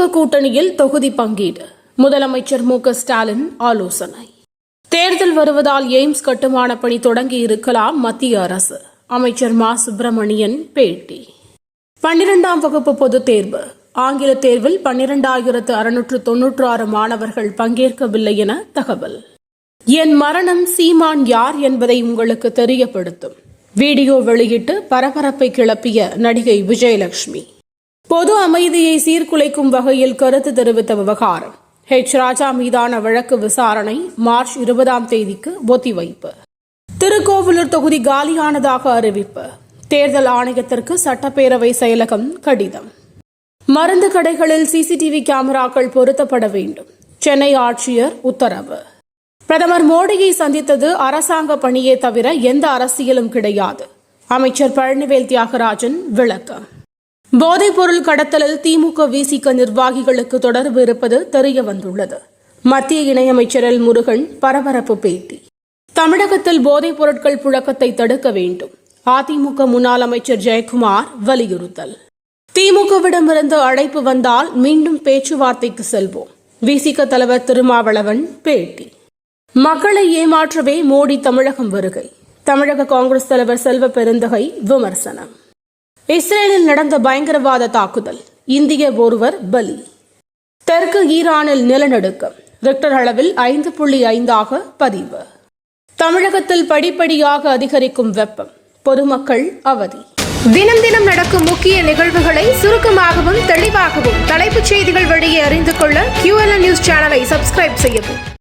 திமுக கூட்டணியில் தொகுதி பங்கீடு முதலமைச்சர் மு.க.ஸ்டாலின் ஆலோசனை. தேர்தல் வருவதால் எய்ம்ஸ் கட்டுமான பணி தொடங்கி இருக்கலாம் மத்திய அரசு. அமைச்சர் மா. சுப்பிரமணியன் பேட்டி. 12ஆம் வகுப்பு பொதுத் தேர்வு ஆங்கில தேர்வில் 12,696 மாணவர்கள் பங்கேற்கவில்லை என தகவல். என் மரணம் சீமான் யார் என்பதை உங்களுக்கு தெரியப்படுத்தும். வீடியோ வெளியிட்டு பரபரப்பை கிளப்பிய நடிகை விஜயலட்சுமி. பொது அமைதியை சீர்குலைக்கும் வகையில் கருத்து தெரிவித்த விவகாரம். ராஜா மீதான வழக்கு விசாரணை மார்ச் 20ஆம் தேதிக்கு ஒத்திவைப்பு. திருக்கோவிலூர் தொகுதி காலியானதாக அறிவிப்பு. தேர்தல் ஆணையத்திற்கு சட்டப்பேரவை செயலகம் கடிதம். மருந்து கடைகளில் சிசிடிவி கேமராக்கள் பொருத்தப்பட வேண்டும். சென்னை ஆட்சியர் உத்தரவு. பிரதமர் மோடியை சந்தித்தது அரசாங்க பணியே தவிர எந்த அரசியலும் கிடையாது. அமைச்சர் பழனிவேல் தியாகராஜன் விளக்கம். போதைப்பொருள் கடத்தலில் திமுக விசிக நிர்வாகிகளுக்கு தொடர்பு இருப்பது தெரிய வந்துள்ளது. மத்திய இணையமைச்சர் எல். முருகன் பரபரப்பு பேட்டி. தமிழகத்தில் போதைப் பொருட்கள் புழக்கத்தை தடுக்க வேண்டும். அதிமுக முன்னாள் அமைச்சர் ஜெயக்குமார் வலியுறுத்தல். திமுகவிடமிருந்து அழைப்பு வந்தால் மீண்டும் பேச்சுவார்த்தைக்கு செல்வோம். விசிக தலைவர் திருமாவளவன் பேட்டி. மக்களை ஏமாற்றவே மோடி தமிழகம் வருகை. தமிழக காங்கிரஸ் தலைவர் செல்வ பெருந்தகை விமர்சனம். இஸ்ரேலில் நடந்த பயங்கரவாத தாக்குதல். இந்திய ஒருவர் பலி. தெற்கு ஈரானில் நிலநடுக்கம் ரிக்டர் அளவில் 5.5 பதிவு. தமிழகத்தில் படிப்படியாக அதிகரிக்கும் வெப்பம். பொதுமக்கள் அவதி. தினம் தினம் நடக்கும் முக்கிய நிகழ்வுகளை சுருக்கமாகவும் தெளிவாகவும் தலைப்புச் செய்திகள் வழியே அறிந்து கொள்ள QLN நியூஸ் சேனலை சப்ஸ்கிரைப் செய்யவும்.